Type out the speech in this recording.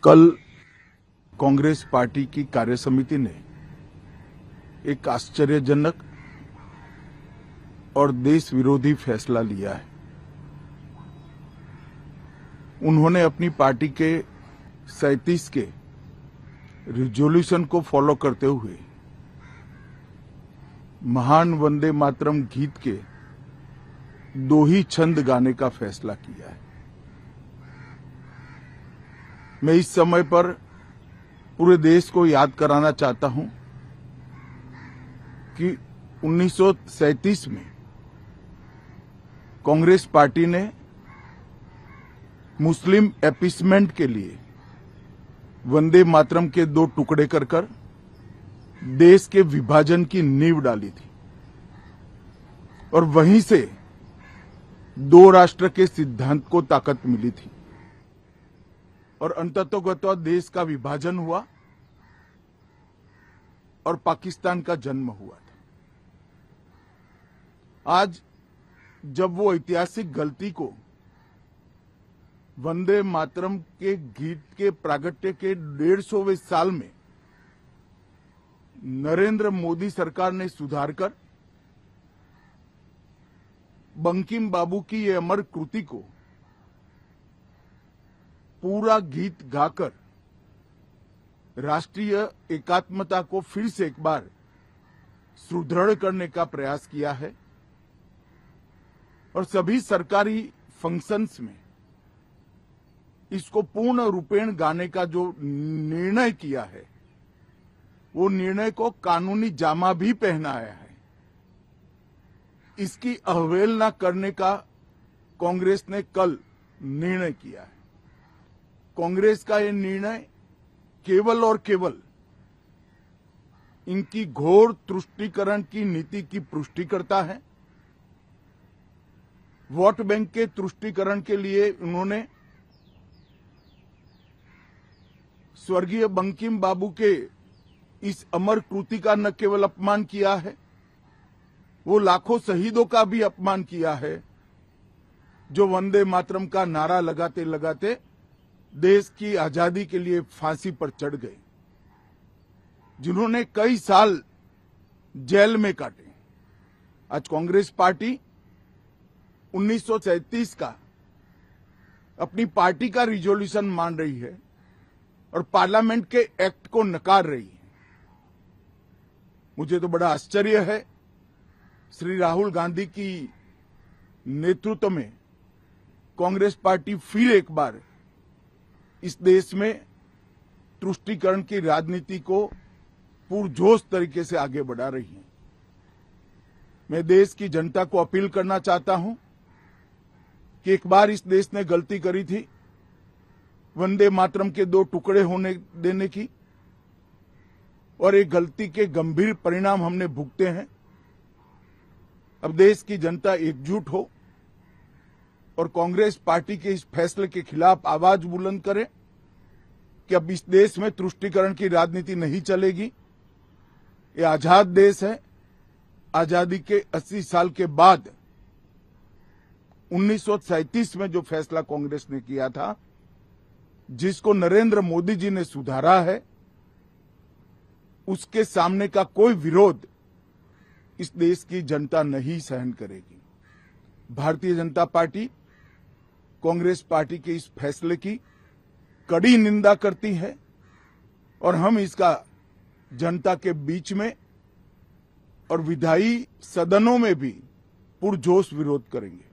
कल कांग्रेस पार्टी की कार्यसमिति ने एक आश्चर्यजनक और देश विरोधी फैसला लिया है। उन्होंने अपनी पार्टी के 37 के रिजोल्यूशन को फॉलो करते हुए महान वंदे मातरम गीत के 2 ही छंद गाने का फैसला किया है। मैं इस समय पर पूरे देश को याद कराना चाहता हूं कि 1937 में कांग्रेस पार्टी ने मुस्लिम अपीसमेंट के लिए वंदे मातरम के 2 टुकड़े कर देश के विभाजन की नींव डाली थी और वहीं से 2 राष्ट्र के सिद्धांत को ताकत मिली थी और अंततोगत्वा देश का विभाजन हुआ और पाकिस्तान का जन्म हुआ था। आज जब वो ऐतिहासिक गलती को वंदे मातरम के गीत के प्रागट्य के 150वें साल में नरेंद्र मोदी सरकार ने सुधार कर बंकिम बाबू की ये अमर कृति को पूरा गीत गाकर राष्ट्रीय एकात्मता को फिर से एक बार सुदृढ़ करने का प्रयास किया है और सभी सरकारी फंक्शंस में इसको पूर्ण रूपेण गाने का जो निर्णय किया है वो निर्णय को कानूनी जामा भी पहनाया है। इसकी अवहेलना करने का कांग्रेस ने कल निर्णय किया है। कांग्रेस का ये निर्णय केवल और केवल इनकी घोर तुष्टीकरण की नीति की पुष्टि करता है। वोट बैंक के तुष्टीकरण के लिए उन्होंने स्वर्गीय बंकिम बाबू के इस अमर कृति का न केवल अपमान किया है, वो लाखों शहीदों का भी अपमान किया है जो वंदे मातरम का नारा लगाते लगाते देश की आजादी के लिए फांसी पर चढ़ गए, जिन्होंने कई साल जेल में काटे। आज कांग्रेस पार्टी 1937 का अपनी पार्टी का रिजोल्यूशन मान रही है और पार्लियामेंट के एक्ट को नकार रही है। मुझे तो बड़ा आश्चर्य है, श्री राहुल गांधी की नेतृत्व में कांग्रेस पार्टी फिर एक बार इस देश में तुष्टीकरण की राजनीति को पुरजोश तरीके से आगे बढ़ा रही है। मैं देश की जनता को अपील करना चाहता हूं कि एक बार इस देश ने गलती करी थी वंदे मातरम के 2 टुकड़े होने देने की और एक गलती के गंभीर परिणाम हमने भुगते हैं। अब देश की जनता एकजुट हो और कांग्रेस पार्टी के इस फैसले के खिलाफ आवाज बुलंद करे कि अब इस देश में तुष्टीकरण की राजनीति नहीं चलेगी। ये आजाद देश है। आजादी के 80 साल के बाद 1937 में जो फैसला कांग्रेस ने किया था, जिसको नरेंद्र मोदी जी ने सुधारा है, उसके सामने का कोई विरोध इस देश की जनता नहीं सहन करेगी। भारतीय जनता पार्टी कांग्रेस पार्टी के इस फैसले की कड़ी निंदा करती है और हम इसका जनता के बीच में और विधायी सदनों में भी पुरजोश विरोध करेंगे।